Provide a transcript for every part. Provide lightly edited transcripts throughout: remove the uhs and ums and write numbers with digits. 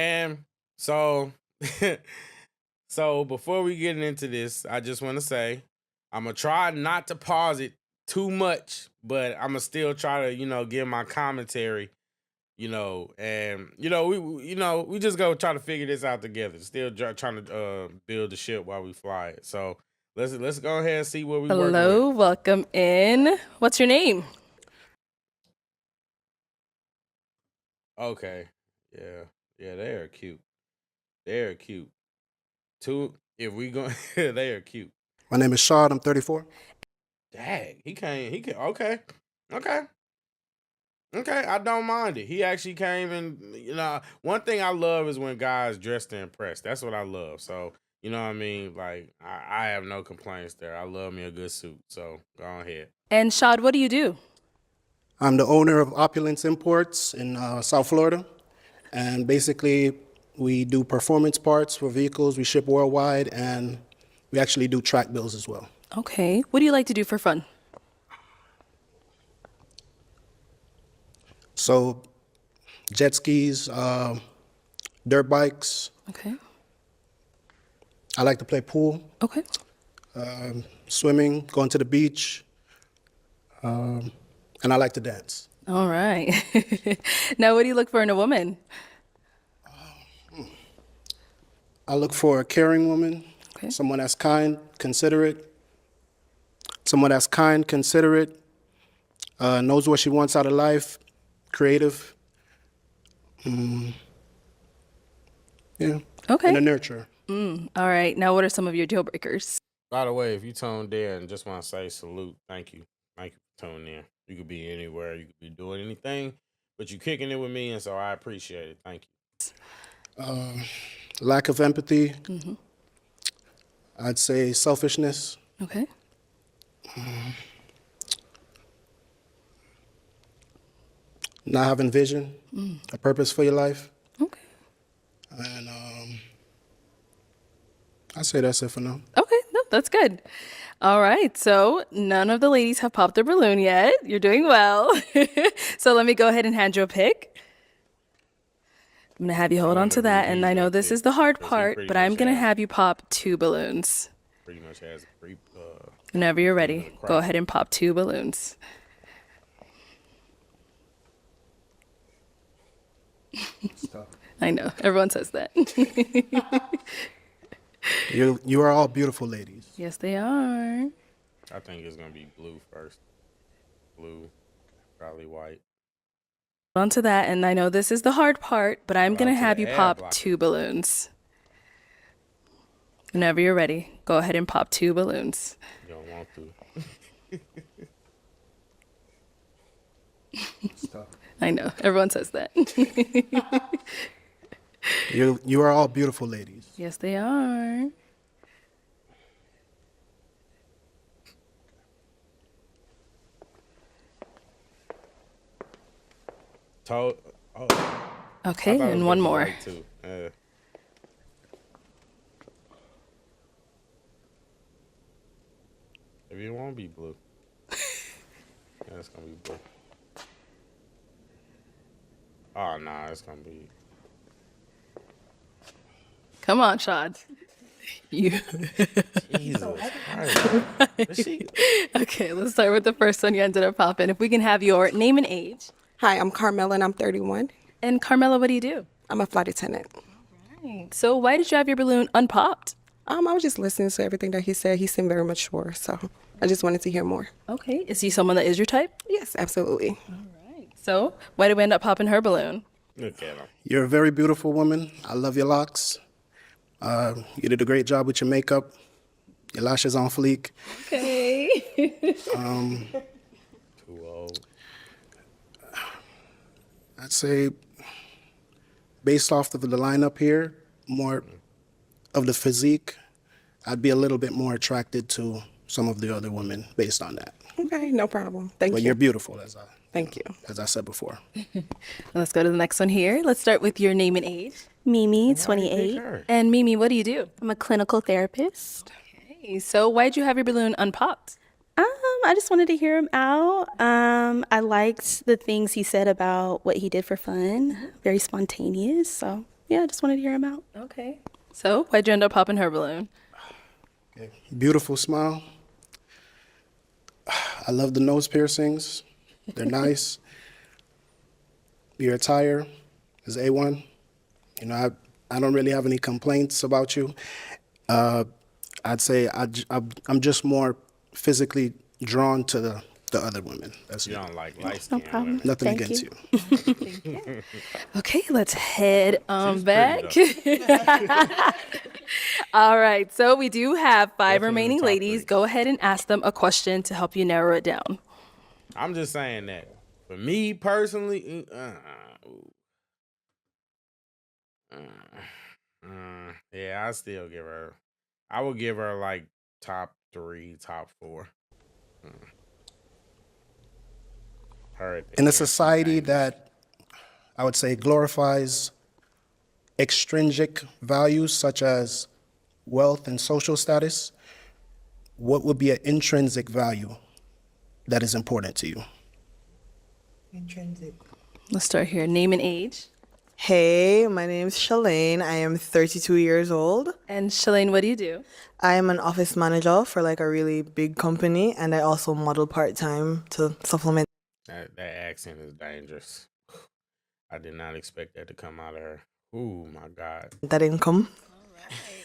And so, so before we get into this, I just want to say I'm gonna try not to pause it too much, but I'm gonna still try to, give my commentary, and we just go try to figure this out together. Still trying to build the ship while we fly it. So let's go ahead and see what we working with. Hello, welcome in. What's your name? Okay, yeah, they are cute. They are cute. If we go, they are cute. My name is Shad. I'm 34. Dang, he came. Okay. I don't mind it. He actually came and one thing I love is when guys dress to impress. That's what I love. So you know what I mean. Like I have no complaints there. I love me a good suit. So go ahead. And Shad, what do you do? I'm the owner of Opulence Imports in South Florida. And basically, we do performance parts for vehicles. We ship worldwide, and we actually do track bills as well. Okay. What do you like to do for fun? So, jet skis, dirt bikes. Okay. I like to play pool. Okay. Swimming, going to the beach. And I like to dance. All right. Now, what do you look for in a woman? I look for a caring woman, Okay. someone that's kind, considerate. Someone that's kind, considerate, knows what she wants out of life, creative. Yeah. Okay. And a nurturer. All right. Now, what are some of your deal breakers? By the way, if you tuned in and just want to say salute, thank you for tuning in. You could be anywhere, you could be doing anything, but you kicking it with me, and so I appreciate it. Thank you. Lack of empathy. I'd say selfishness. Okay. Not having vision, a purpose for your life. Okay. And I'd say that's it for now. Okay. No, that's good. All right. So none of the ladies have popped their balloon yet. You're doing well. So let me go ahead and hand you a pick. I'm going to have you hold on to that. And I know this is the hard part, but I'm going to have you pop 2 balloons. Pretty much has Whenever you're ready, go ahead and pop 2 balloons. I know. Everyone says that. You are all beautiful ladies. Yes, they are. I think it's gonna be blue first. Blue, probably white. Hold on to that. And I know this is the hard part, but I'm going to have you pop 2 balloons. Whenever you're ready, go ahead and pop 2 balloons. You don't want to. I know. Everyone says that. You are all beautiful ladies. Yes, they are. Okay, and one more. If you want to be blue, yeah, it's gonna be blue. Oh nah, it's gonna be. Come on, Shad. You. Jesus Christ. Okay, let's start with the first one you ended up popping. If we can have your name and age. Hi, I'm Carmela and I'm 31. And Carmela, what do you do? I'm a flight attendant. Right. So why did you have your balloon unpopped? I was just listening to everything that he said. He seemed very mature, so I just wanted to hear more. Okay. Is he someone that is your type? Yes, absolutely. All right. So why did we end up popping her balloon? Look at him. You're a very beautiful woman. I love your locks. You did a great job with your makeup. Your lashes on fleek. Okay. Too old. I'd say, based off of the lineup here, more of the physique, I'd be a little bit more attracted to some of the other women based on that. Okay, no problem. Thank But you. you're beautiful, Thank you. as I said before. Let's go to the next one here. Let's start with your name and age. Mimi, Pick 28. her. And Mimi, what do you do? I'm a clinical therapist. Okay. So why'd you have your balloon unpopped? I just wanted to hear him out. I liked the things he said about what he did for fun. Very spontaneous. So yeah, I just wanted to hear him out. Okay. So why'd you end up popping her balloon? Beautiful smile. I love the nose piercings. They're nice. Your attire is A1. You know, I don't really have any complaints about you. I'd say I'm just more physically drawn to the other women. That's You it. don't like light No skin problem. women. Nothing Thank against you. you. Okay, let's head She's back. pretty, All right, so we do have 5 Definitely remaining top ladies. 3. Go ahead and ask them a question to help you narrow it down. I'm just saying that for me personally, yeah, I still give her. I would give her like top 3, top 4. Her at the In end, a she's society dangerous. that I would say glorifies extrinsic values such as wealth and social status, what would be an intrinsic value that is important to you? Intrinsic. Let's start here. Name and age. Hey, my name is Shalane. I am 32 years old. And Shalane, what do you do? I am an office manager for like a really big company, and I also model part-time to supplement. That accent is dangerous. I did not expect that to come out of her. Ooh, my God. That income.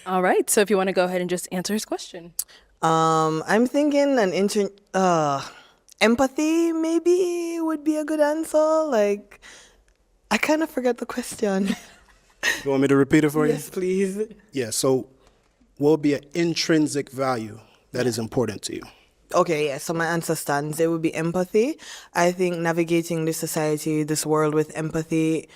All right, so if you want to go ahead and just answer his question. I'm thinking empathy maybe would be a good answer. Like, I kind of forgot the question. You want me to repeat it for you? Yes, please. Yeah, so what would be an intrinsic value that is important to you? Okay, yeah, so my answer stands. It would be empathy. I think navigating this society, this world with empathy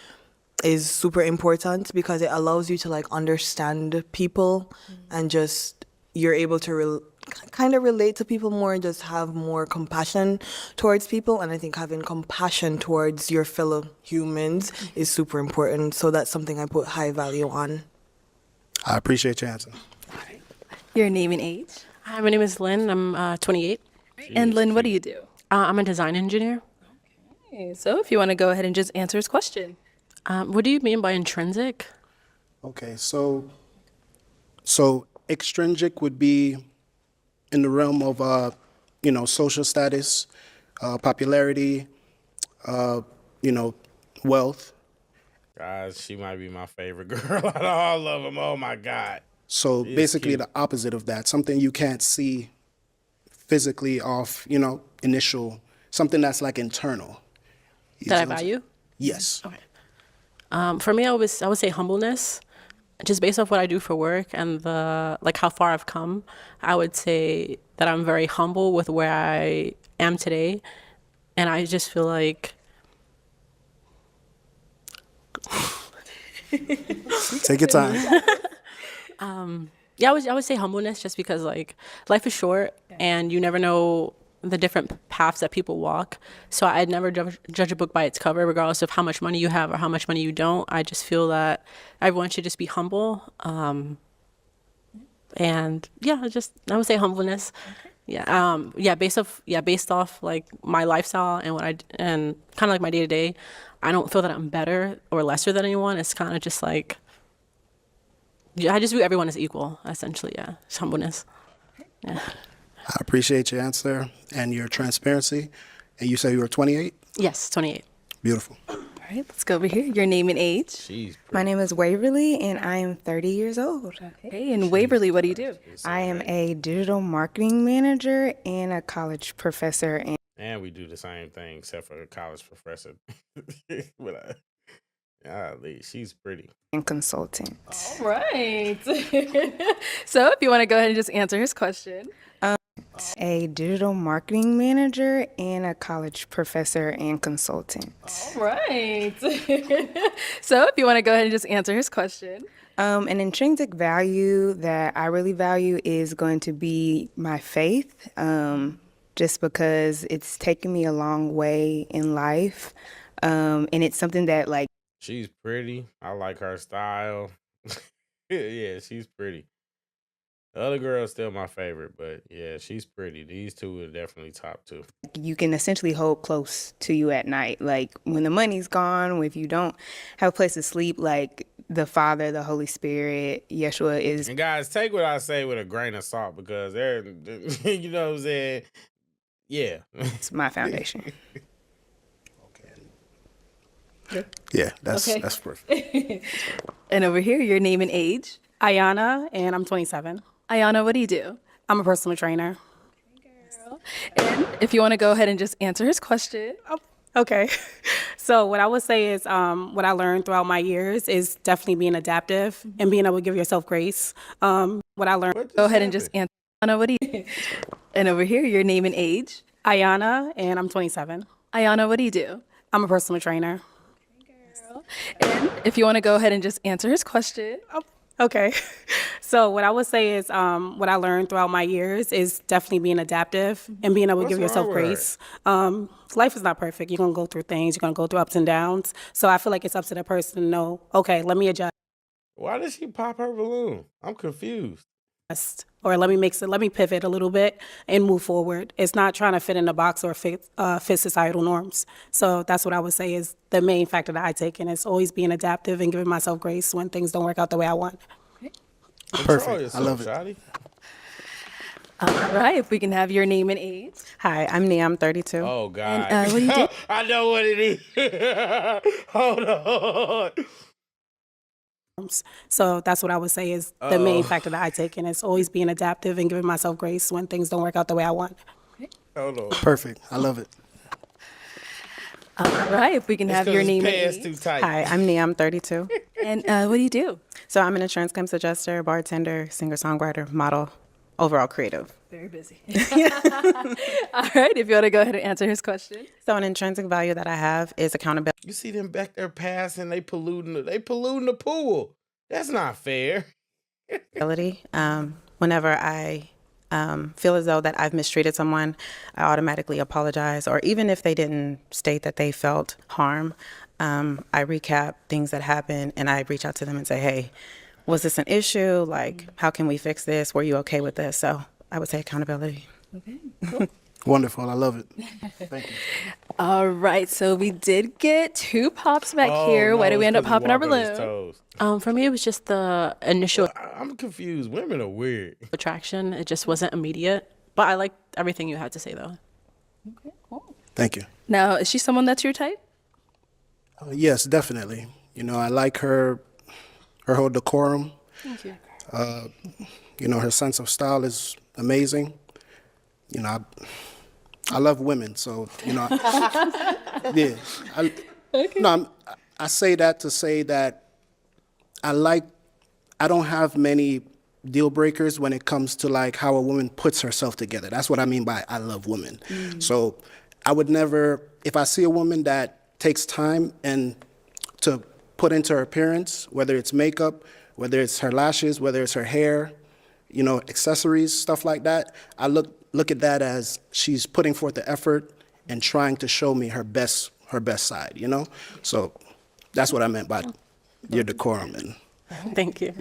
is super important because it allows you to like understand people and just you're able to kind of relate to people more and just have more compassion towards people. And I think having compassion towards your fellow humans is super important. So that's something I put high value on. I appreciate your answer. Your name and age. Hi, my name is Lynn. I'm 28. And Lynn, what do you do? I'm a design engineer. Okay, so if you want to go ahead and just answer his question. What do you mean by intrinsic? Okay, so extrinsic would be in the realm of social status, popularity, wealth. Guys, she might be my favorite girl out of all of them. Oh, my God. So She is basically cute. the opposite of that, something you can't see physically off, initial, something that's like internal. You That I see what I'm saying? value? Yes. For me, I would say humbleness. Just based off what I do for work and how far I've come, I would say that I'm very humble with where I am today. And I just feel like Take your time. yeah, I would say humbleness just because like life is short and you never know the different paths that people walk. So I'd never judge a book by its cover, regardless of how much money you have or how much money you don't. I just feel that everyone should just be humble. And yeah, I would say humbleness. Yeah. Based off like my lifestyle and and kind of like my day to day, I don't feel that I'm better or lesser than anyone. It's kind of just like, yeah, I just view everyone as equal, essentially. Yeah, it's humbleness. Yeah. I appreciate your answer and your transparency. And you say you were 28? Yes, 28. Beautiful. All right, let's go over here. Your name and age. She's pretty. My name is Waverly, and I am 30 years old. Okay, and Waverly, what do you do? I am a digital marketing manager and a college professor. And we do the same thing, except for a college professor. Golly, she's pretty. And consultant. All right. So if you want to go ahead and just answer his question. A digital marketing manager and a college professor and consultant. All right. So if you want to go ahead and just answer his question. An intrinsic value that I really value is going to be my faith, just because it's taken me a long way in life. And it's something that like, She's pretty. I like her style. Yeah, she's pretty. The other girl's still my favorite, but yeah, she's pretty. These two are definitely top 2. you can essentially hold close to you at night. Like when the money's gone, if you don't have a place to sleep, like the Father, the Holy Spirit, Yeshua is And guys, take what I say with a grain of salt because they're, you know what I'm saying? Yeah. my foundation. Yeah, that's Okay. that's perfect. And over here, your name and age. Ayana, and I'm 27. Ayana, what do you do? I'm a personal trainer. And if you want to go ahead and just answer his question. Okay. So what I would say is what I learned throughout my years is definitely being adaptive and being able to give yourself grace. What I learned. What Go just ahead and just happened? answer. Ayana, what do you? And over here, your name and age. Ayana, and I'm 27. Ayana, what do you do? I'm a personal trainer. And if you want to go ahead and just answer his question. Okay. So what I would say is what I learned throughout my years is definitely being adaptive and being able to What's give yourself wrong with her? grace. Life is not perfect. You're going to go through things. You're going to go through ups and downs. So I feel like it's up to the person to know, okay, let me adjust. Why did she pop her balloon? I'm confused. Or let me pivot a little bit and move forward. It's not trying to fit in a box or fit societal norms. So that's what I would say is the main factor that I take in is always being adaptive and giving myself grace when things don't work out the way I want. Control Perfect. yourself, I love it. Shawty. All right, if we can have your name and age. Hi, I'm Nia. I'm 32. Oh, God. And, what do you do? I know what it is. Hold on. So that's what I would say is the main factor that I take in is always being adaptive and giving myself grace when things don't work out the way I want. Hold on. Perfect. I love it. All right, if we can have your name and Pants age. too tight. Hi, I'm Nia. I'm 32. And what do you do? So I'm an insurance claims adjuster, bartender, singer-songwriter, model, overall creative. Very busy. All right, if you want to go ahead and answer his question. So an intrinsic value that I have is accountability. You see them back there passing, they polluting the pool. That's not fair. Whenever I feel as though that I've mistreated someone, I automatically apologize. Or even if they didn't state that they felt harm, I recap things that happened and I reach out to them and say, hey, was this an issue? Like, how can we fix this? Were you okay with this? So I would say accountability. Wonderful. I love it. Thank you. All right, so we did get 2 pops back Oh, here. Why no, did we it's end up 'cause he popping our walked on his balloon? toes. For me, it was just the initial I'm confused. Women are weird. attraction. It just wasn't immediate. But I liked everything you had to say, though. Thank you. Now, is she someone that's your type? Yes, definitely. You know, I like her whole decorum. Thank you. You know, her sense of style is amazing. You know, I love women, so you know, yeah. I say that to say that I don't have many deal breakers when it comes to like how a woman puts herself together. That's what I mean by I love women. So I would never, if I see a woman that takes time and to put into her appearance, whether it's makeup, whether it's her lashes, whether it's her hair, you know, accessories, stuff like that, I look at that as she's putting forth the effort and trying to show me her best side, you know? So that's what I meant by your decorum. And Thank you.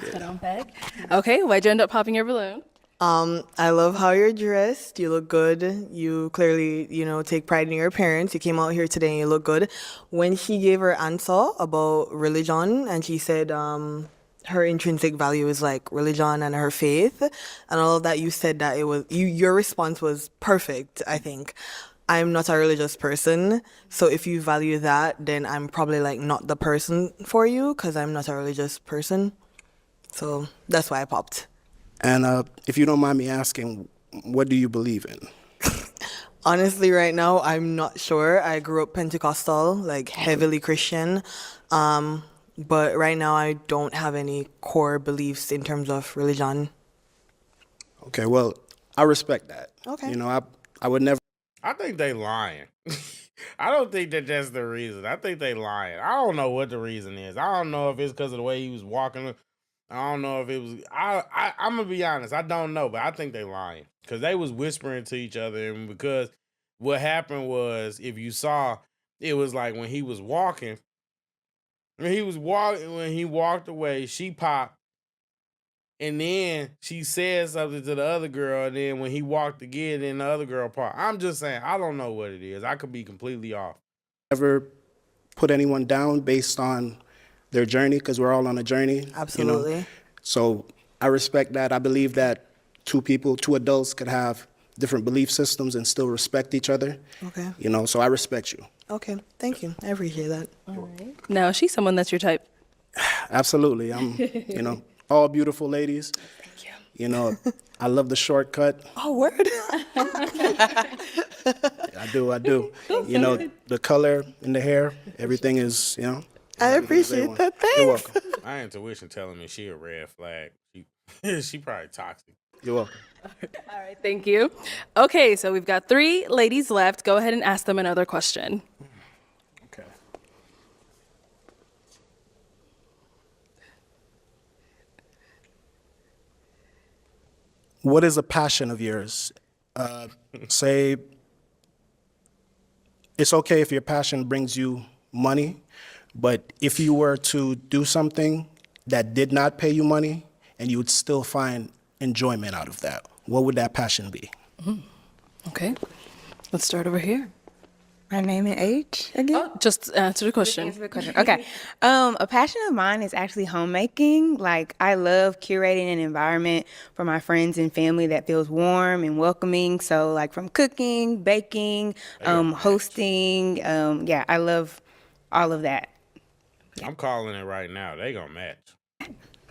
Okay, why'd you end up popping your balloon? I love how you're dressed. You look good. You clearly, take pride in your appearance. You came out here today and you look good. When she gave her answer about religion and she said her intrinsic value is like religion and her faith and all of that, you said that it was your response was perfect, I think. I'm not a religious person, so if you value that, then I'm probably like not the person for you because I'm not a religious person. So that's why I popped. And if you don't mind me asking, what do you believe in? Honestly, right now, I'm not sure. I grew up Pentecostal, like heavily Christian. But right now, I don't have any core beliefs in terms of religion. Okay, well, I respect that. Okay. You know, I would never. I think they lying. I don't think that's the reason. I think they lying. I don't know what the reason is. I don't know if it's because of the way he was walking. I don't know if it was. I'm gonna be honest. I don't know, but I think they lying because they was whispering to each other, and because what happened was, if you saw, it was like when he was walking. When he walked away, she popped, and then she said something to the other girl, and then when he walked again, then the other girl popped. I'm just saying, I don't know what it is. I could be completely off. Never put anyone down based on their journey, because we're all on a journey. Absolutely. You know? So I respect that. I believe that two adults could have different belief systems and still respect each other. Okay. You know, so I respect you. Okay, thank you. I appreciate that. Now, she's someone that's your type. Absolutely. I'm, you know, all beautiful ladies. Thank you. You know, I love the shortcut. Oh, word. I do. You know, the color in the hair, everything is, you know. I appreciate that. You're Thanks. welcome. My intuition telling me she a red flag. She probably toxic. You're welcome. All right, thank you. Okay, so we've got 3 ladies left. Go ahead and ask them another question. Okay. What is a passion of yours? Say, it's okay if your passion brings you money, but if you were to do something that did not pay you money and you would still find enjoyment out of that, what would that passion be? Okay, let's start over here. My name and age again? Oh, just answer the question. Answer the question. Okay. A passion of mine is actually homemaking. Like, I love curating an environment for my friends and family that feels warm and welcoming. So, like, from cooking, baking, hosting. Yeah, I love all of that. I'm calling it right now. They gonna match.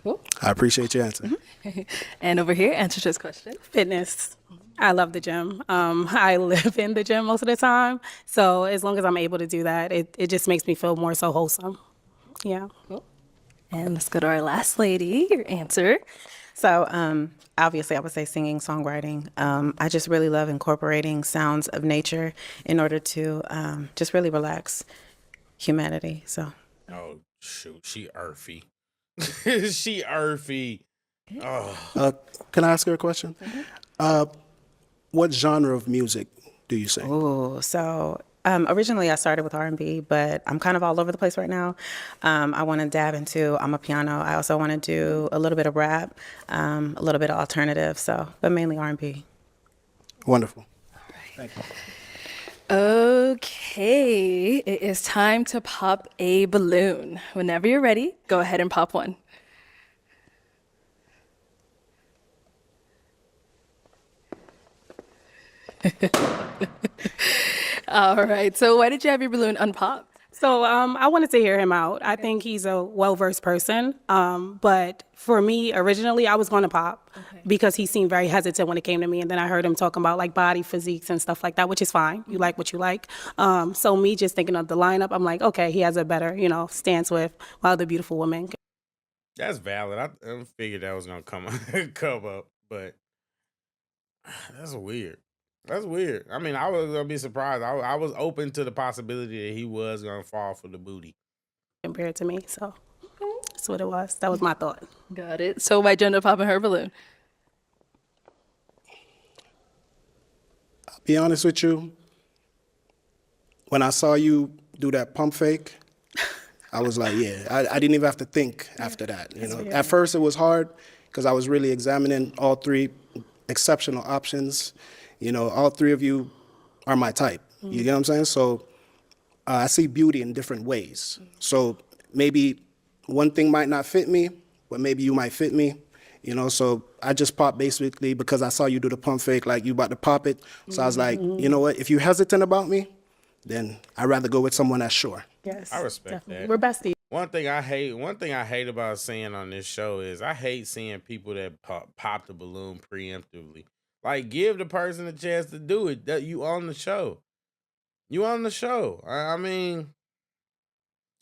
Cool. I appreciate your answer. And over here, answer this question. Fitness. I love the gym. I live in the gym most of the time. So as long as I'm able to do that, it just makes me feel more so wholesome. Yeah. Cool. And let's go to our last lady, your answer. So obviously I would say singing, songwriting. I just really love incorporating sounds of nature in order to just really relax humanity. So. Oh shoot, she earthy. She earthy. Oh. Can I ask her a question? What genre of music do you sing? Oh, so originally I started with R&B, but I'm kind of all over the place right now. I want to dab into amapiano. I also want to do a little bit of rap, a little bit of alternative, but mainly R&B. Wonderful. All right. Thank you. Okay, it is time to pop a balloon. Whenever you're ready, go ahead and pop one. All right, so why did you have your balloon unpopped? So I wanted to hear him out. I think he's a well-versed person. But for me, originally, I was going to pop because he seemed very hesitant when it came to me. And then I heard him talking about like body physiques and stuff like that, which is fine. You like what you like. So me just thinking of the lineup, I'm like, okay, he has a better, stance with other beautiful women. That's valid. I figured that was gonna come up, but that's weird. That's weird. I mean, I was gonna be surprised. I was open to the possibility that he was gonna fall for the booty Compared to me, so that's what it was. That was my thought. Got it. So why Jenna popping her balloon? I'll be honest with you. When I saw you do that pump fake, I was like, yeah. I didn't even have to think after that. At first it was hard because I was really examining all 3 exceptional options. All 3 of you are my type. You get what I'm saying? So I see beauty in different ways. So maybe one thing might not fit me, but maybe you might fit me. So I just popped basically because I saw you do the pump fake, like you about to pop it. So I was like, you know what? If you're hesitant about me, then I'd rather go with someone that's sure. Yes, I respect that. We're besties. One thing I hate about seeing on this show is I hate seeing people that pop the balloon preemptively. Like, give the person a chance to do it. That you on the show. You on the show. I mean,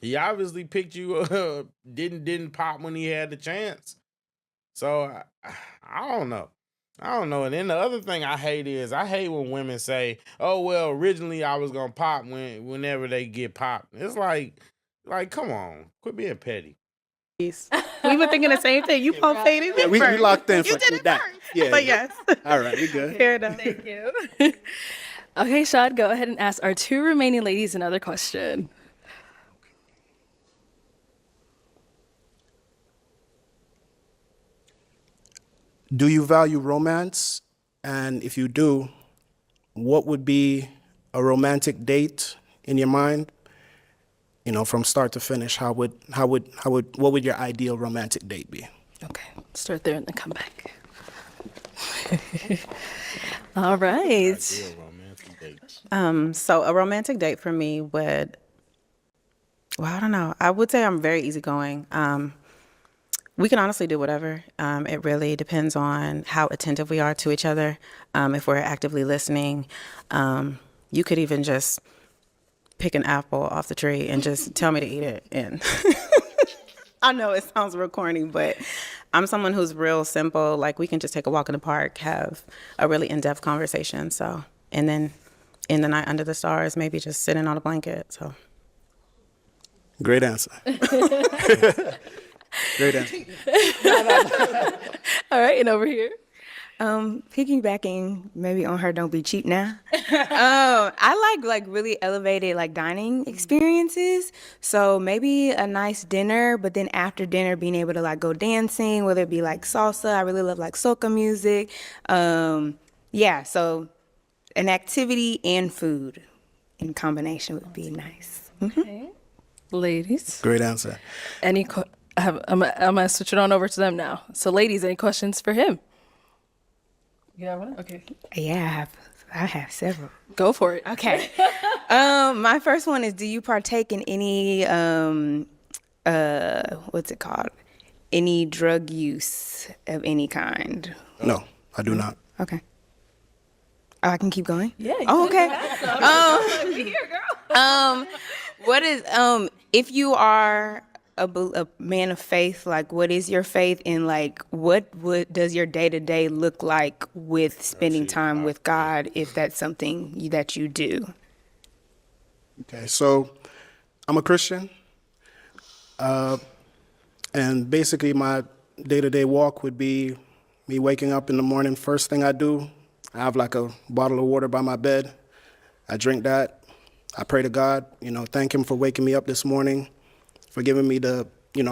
he obviously picked you. Didn't pop when he had the chance. So I don't know. And then the other thing I hate is I hate when women say, "Oh well, originally I was gonna pop whenever they get popped." It's like come on, quit being petty. We were thinking the same thing. You pump faded me We first. locked in You for did it that. first. Yeah. But yes. All right, we good. Fair enough. Thank you. Okay, Shad, go ahead and ask our 2 remaining ladies another question. Do you value romance? And if you do, what would be a romantic date in your mind? you know, from start to finish, what would your ideal romantic date be? Okay, start there and then come back. All right. So a romantic date for me would, well, I don't know. I would say I'm very easygoing. We can honestly do whatever. It really depends on how attentive we are to each other. If we're actively listening, you could even just pick an apple off the tree and just tell me to eat it. And I know it sounds real corny, but I'm someone who's real simple. Like, we can just take a walk in the park, have a really in-depth conversation. So, and then in the night under the stars, maybe just sitting on a blanket. So, Great answer. Great answer. All right, and over here. Piggybacking maybe on her "Don't Be Cheap Now." I like really elevated like dining experiences. So maybe a nice dinner, but then after dinner, being able to like go dancing, whether it be like salsa. I really love like soca music. Yeah, so an activity and food in combination would be nice. Okay. Ladies, Great answer. I'm gonna switch it on over to them now. So, ladies, any questions for him? You have one? Okay. Yeah, I have several. Go for it. Okay. My first one is, do you partake in any what's it called? Any drug use of any kind? No, I do not. Okay. Oh, I can keep going? Yeah. Oh, okay. What is if you are a man of faith, like what is your faith in, like what does your day-to-day look like with spending time with God, if that's something that you do? Okay, so I'm a Christian, and basically my day-to-day walk would be me waking up in the morning. First thing I do, I have like a bottle of water by my bed. I drink that. I pray to God, thank him for waking me up this morning, for giving me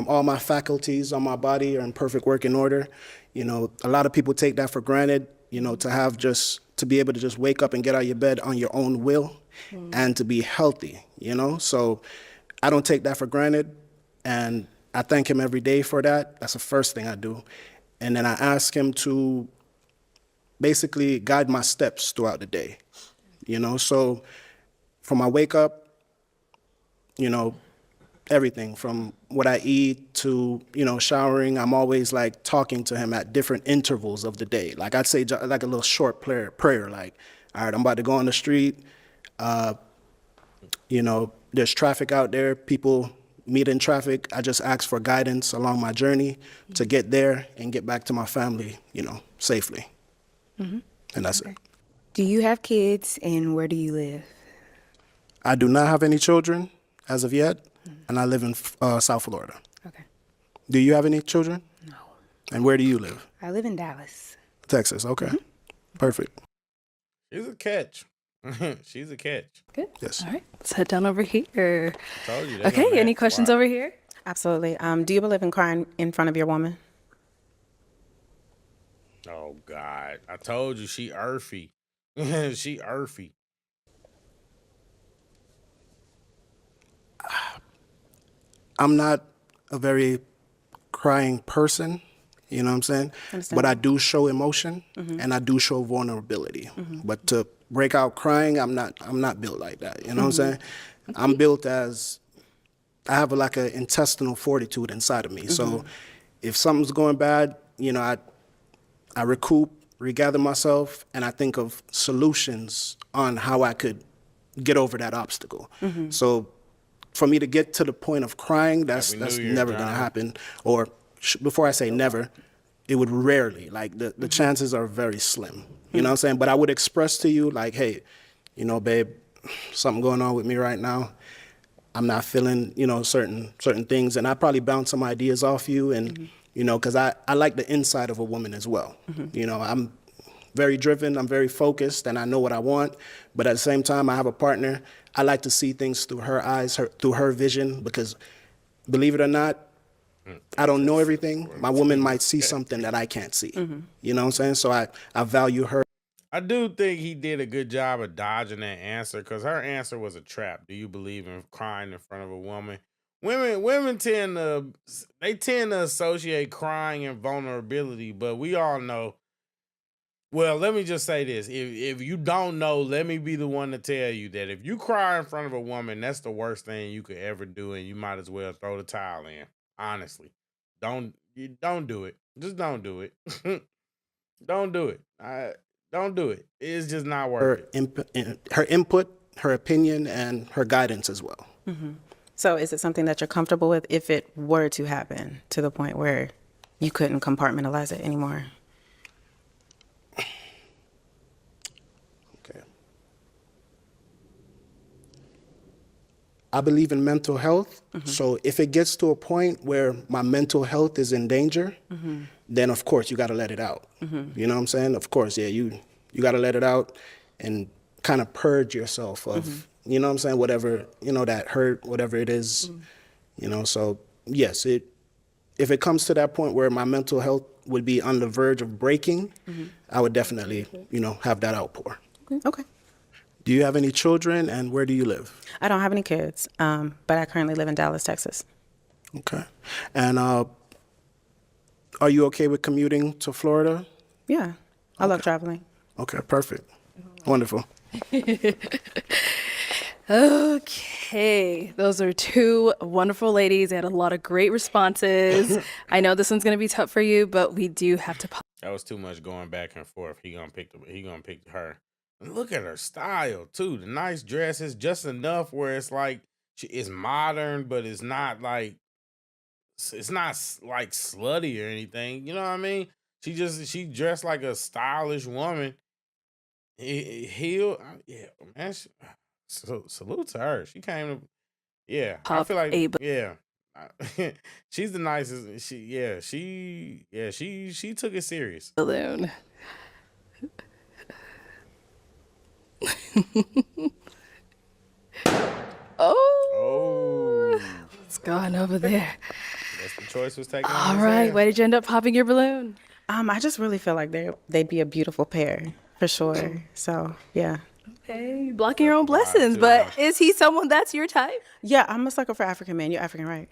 all my faculties on my body are in perfect working order. A lot of people take that for granted, to be able to just wake up and get out of your bed on your own will and to be healthy, So I don't take that for granted, and I thank him every day for that. That's the first thing I do. And then I ask him to basically guide my steps throughout the day, So from my wake up, everything from what I eat to, showering, I'm always like talking to him at different intervals of the day. Like I'd say like a little short prayer, like, all right, I'm about to go on the street. There's traffic out there. People meet in traffic. I just ask for guidance along my journey to get there and get back to my family, safely. Mm-hmm. And that's it. Do you have kids, and where do you live? I do not have any children as of yet, and I live in South Florida. Okay. Do you have any children? No. And where do you live? I live in Dallas. Texas, okay. Perfect. She's a catch. She's a catch. Good. Yes. All right. Let's head down over here. Told you, Okay. Any questions over here? absolutely. Do you believe in crying in front of your woman? Oh God! I told you she earthy. She earthy. I'm not a very crying person, you know what I'm saying? But I do show emotion and I do show vulnerability. But to break out crying, I'm not built like that, you know what I'm saying? I'm built as, I have like an intestinal fortitude inside of me. So if something's going bad, I recoup, regather myself, and I think of solutions on how I could get over that obstacle. So for me to get to the point of crying, that's never going to happen. Or before I say never, it would rarely. Like the chances are very slim. You know what I'm saying? But I would express to you like, hey, babe, something going on with me right now. I'm not feeling, certain things. And I probably bounce some ideas off you and, because I like the inside of a woman as well. I'm very driven, I'm very focused, and I know what I want. But at the same time, I have a partner. I like to see things through her eyes, through her vision, because believe it or not, I don't know everything. My woman might see something that I can't see. You know what I'm saying? So I value her. I do think he did a good job of dodging that answer because her answer was a trap. Do you believe in crying in front of a woman? Women tend to associate crying and vulnerability, but we all know. Well, let me just say this. If you don't know, let me be the one to tell you that if you cry in front of a woman, that's the worst thing you could ever do, and you might as well throw the towel in. Honestly. Don't do it. Just don't do it. Don't do it. Don't do it. It's just not worth it. Her input, her opinion, and her guidance as well. So is it something that you're comfortable with if it were to happen to the point where you couldn't compartmentalize it anymore? Okay. I believe in mental health. So if it gets to a point where my mental health is in danger, then of course you got to let it out. You know what I'm saying? Of course, yeah, you got to let it out and kind of purge yourself of, you know what I'm saying, whatever, that hurt, whatever it is, so yes, if it comes to that point where my mental health would be on the verge of breaking, I would definitely, have that outpour. Okay. Do you have any children, and where do you live? I don't have any kids, but I currently live in Dallas, Texas. Okay. And are you okay with commuting to Florida? Yeah, I love traveling. Okay, perfect. Wonderful. Okay, those are two wonderful ladies. They had a lot of great responses. I know this one's gonna be tough for you, but we do have to. That was too much going back and forth. He gonna pick her. And look at her style too. The nice dress is just enough where it's like it's modern, but it's not like slutty or anything. You know what I mean? She dressed like a stylish woman. Yeah, man. Salute to her. She came to, yeah. I feel like, yeah. She's the nicest. She took it serious. Balloon. Oh, it's gone over there. That's the choice was taken. All right, why did you end up popping your balloon? I just really feel like they'd be a beautiful pair for sure. So yeah. Okay, blocking your own blessings, but is he someone that's your type? Yeah, I'm a sucker for African men. You're African, right?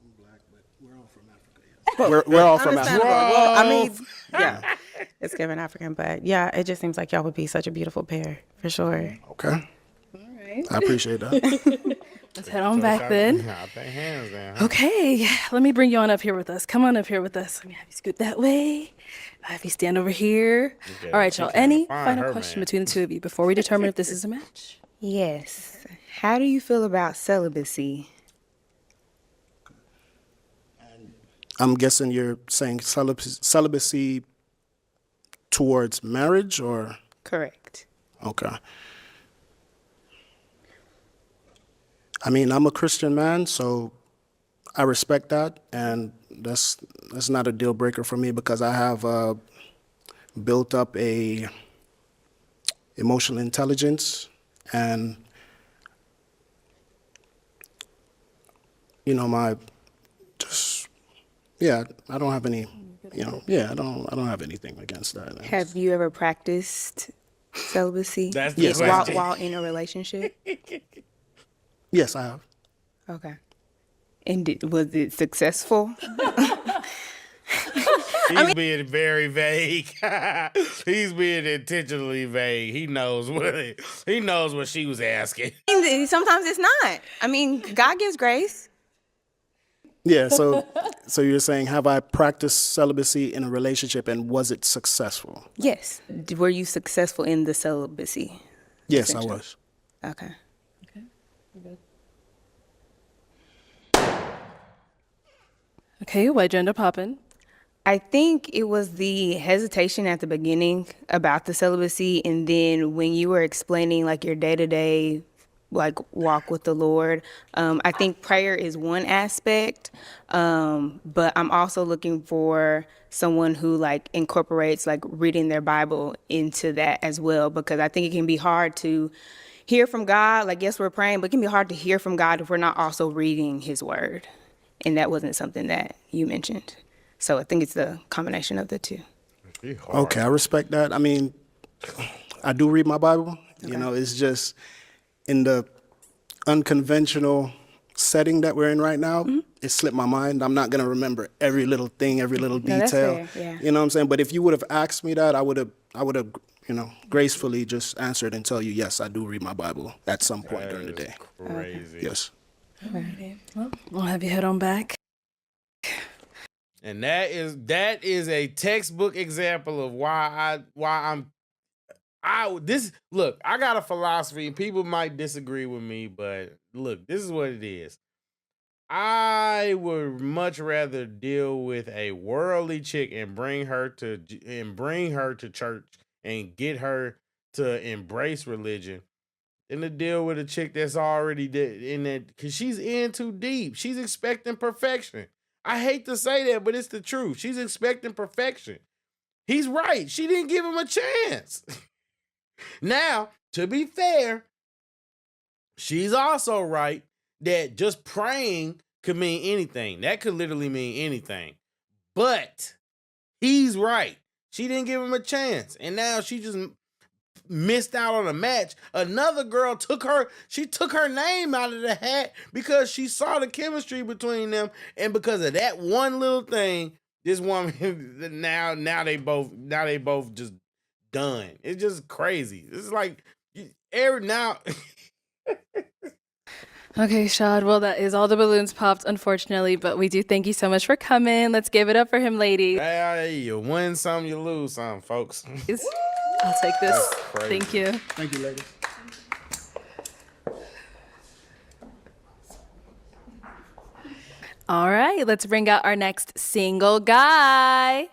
I'm black, but we're all from Africa. Yeah. We're all from Africa. Well, I mean, yeah, it's given African, but yeah, it just seems like y'all would be such a beautiful pair for sure. Okay. All right. I appreciate that. Let's head on back then. Hands down. Okay, let me bring you on up here with us. Come on up here with us. Let me have you scoot that way. Have you stand over here. Okay, all right, y'all. Any final her, question man. between the two of you before we determine if this is a match? Yes. How do you feel about celibacy? I'm guessing you're saying celibacy towards marriage, or? Correct. Okay. I mean, I'm a Christian man, so I respect that, and that's not a deal breaker for me because I have built up a emotional intelligence, and I don't have any, I don't have anything against that. Have you ever practiced celibacy? That's the Yes, question. while in a relationship? Yes, I have. Okay. And was it successful? He's being very vague. He's being intentionally vague. He knows what she was asking. Sometimes it's not. I mean, God gives grace. Yeah, so you're saying, have I practiced celibacy in a relationship, and was it successful? Yes. Were you successful in the celibacy? Yes, I was. Okay. Okay, why'd you end up popping? I think it was the hesitation at the beginning about the celibacy, and then when you were explaining like your day-to-day walk with the Lord, I think prayer is one aspect, but I'm also looking for someone who incorporates reading their Bible into that as well, because I think it can be hard to hear from God. Yes, we're praying, but it can be hard to hear from God if we're not also reading His Word, and that wasn't something that you mentioned. So I think it's the combination of the two. Okay, I respect that. I mean, I do read my Bible. You know, it's just in the unconventional setting that we're in right now, it slipped my mind. I'm not going to remember every little thing, every little No, that's detail. fair, yeah. You know what I'm saying? But if you would have asked me that, I would have, you know, gracefully just answered and tell you, yes, I do read my Bible at some point during the day. Crazy. Yes. Alrighty. Well, we'll have you head on back. And that is a textbook example of why look, I got a philosophy and people might disagree with me, but look, this is what it is. I would much rather deal with a worldly chick and bring her to church and get her to embrace religion than to deal with a chick that's already in that, because she's in too deep. She's expecting perfection. I hate to say that, but it's the truth. She's expecting perfection. He's right. She didn't give him a chance. Now, to be fair, she's also right that just praying could mean anything. That could literally mean anything. But he's right. She didn't give him a chance. And now she just missed out on a match. Another girl took her name out of the hat because she saw the chemistry between them. And because of that one little thing, this woman now they both just done. It's just crazy. It's like now. Okay, Shad. Well, that is all the balloons popped, unfortunately, but we do thank you so much for coming. Let's give it up for him, ladies. Hey, you win some, you lose some, folks. I'll take this. Thank you. Thank you, ladies. All right, let's bring out our next single guy.